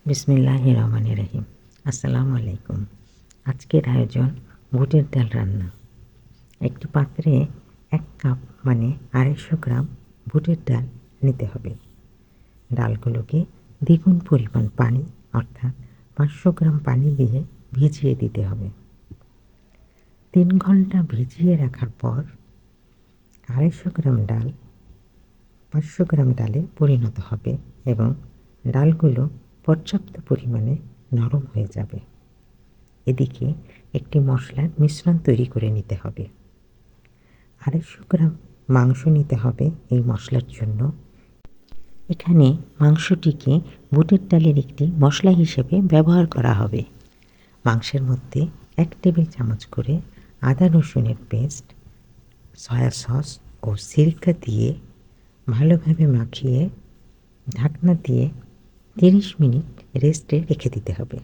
বিসমিল্লাহির রহমানির রহিম। আসসালামু আলাইকুম। আজকের আয়োজন বুটের ডাল রান্না। একটি পাত্রে 1 কাপ মানে 250 গ্রাম বুটের ডাল নিতে হবে। ডালগুলোকে দ্বিগুণ পরিমাণ পানি অর্থাৎ 500 গ্রাম পানি দিয়ে ভিজিয়ে দিতে হবে। 3 ঘন্টা ভিজিয়ে রাখার পর 250 গ্রাম ডাল 500 গ্রাম ডালে পরিণত হবে এবং ডালগুলো পর্যাপ্ত পরিমাণে নরম হয়ে যাবে। এদিকে একটি মশলার মিশ্রণ তৈরি করে নিতে হবে। 250 গ্রাম মাংস নিতে হবে এই মশলার জন্য। এখানে মাংসটিকে বুটের ডালের একটি মশলা হিসেবে ব্যবহার করা হবে। মাংসের মধ্যে 1 টেবিল চামচ করে আদা রসুনের পেস্ট, সয়া সস ও সিরকা দিয়ে ভালোভাবে মাখিয়ে ঢাকনা দিয়ে 30 মিনিট রেস্টে রেখে দিতে হবে।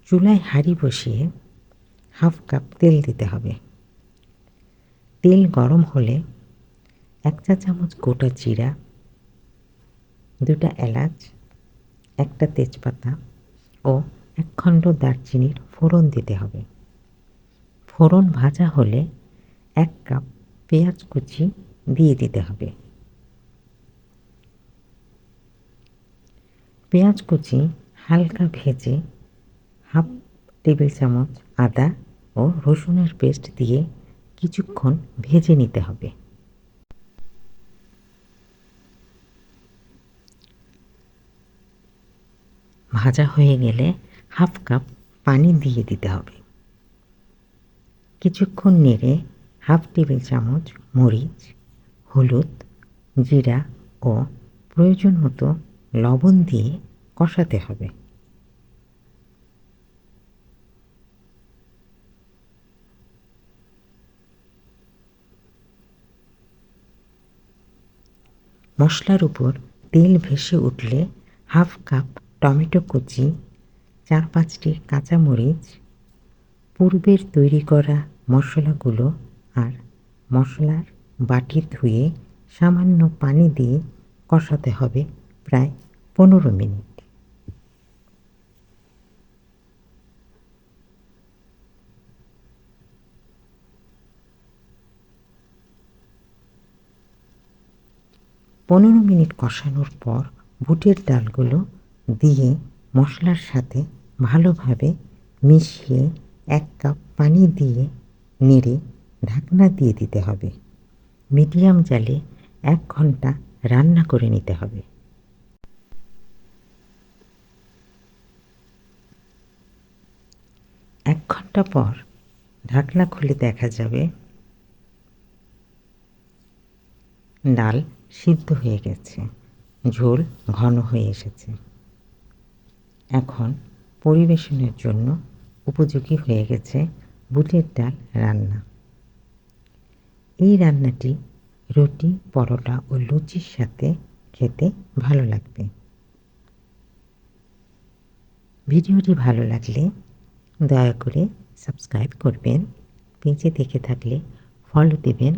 চুলায় হাঁড়ি বসিয়ে 1/2 কাপ তেল দিতে হবে। তেল গরম হলে 1 চা চামচ গোটা জিরা, 2টা এলাচ, 1টা তেজপাতা ও 1 খণ্ড দারচিনির ফোড়ন দিতে হবে। ফোড়ন ভাজা হলে 1 কাপ পেঁয়াজ কুচি দিয়ে দিতে হবে। পেঁয়াজ কুচি হালকা ভেজে 1/2 টেবিল চামচ আদা ও রসুনের পেস্ট দিয়ে কিছুক্ষণ ভেজে নিতে হবে। ভাজা হয়ে গেলে 1/2 কাপ পানি দিয়ে দিতে হবে। কিছুক্ষণ নেড়ে 1/2 টেবিল চামচ মরিচ, হলুদ, জিরা ও প্রয়োজন মতো লবণ দিয়ে কষাতে হবে। মশলার উপর তেল ভেসে উঠলে 1/2 কাপ টমেটো কুচি, 4-5টি কাঁচামরিচ, পূর্বের তৈরি করা মশলাগুলো আর মশলার বাটি ধুয়ে সামান্য পানি দিয়ে কষাতে হবে প্রায় 15 মিনিট। পনেরো মিনিট কষানোর পর বুটের ডালগুলো দিয়ে মশলার সাথে ভালোভাবে মিশিয়ে 1 কাপ পানি দিয়ে নেড়ে ঢাকনা দিয়ে দিতে হবে। মিডিয়াম জালে 1 ঘন্টা রান্না করে নিতে হবে। এক ঘন্টা পর ঢাকনা খুলে দেখা যাবে ডাল সিদ্ধ হয়ে গেছে, ঝোল ঘন হয়ে এসেছে। এখন পরিবেশনের জন্য উপযোগী হয়ে গেছে বুটের ডাল রান্না। এই রান্নাটি রুটি, পরোটা ও লুচির সাথে খেতে ভালো লাগবে। ভিডিওটি ভালো লাগলে দয়া করে সাবস্ক্রাইব করবেন, পেজে দেখে থাকলে ফলো দেবেন,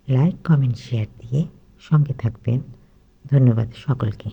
লাইক, কমেন্ট, শেয়ার দিয়ে সঙ্গে থাকবেন। ধন্যবাদ সকলকে।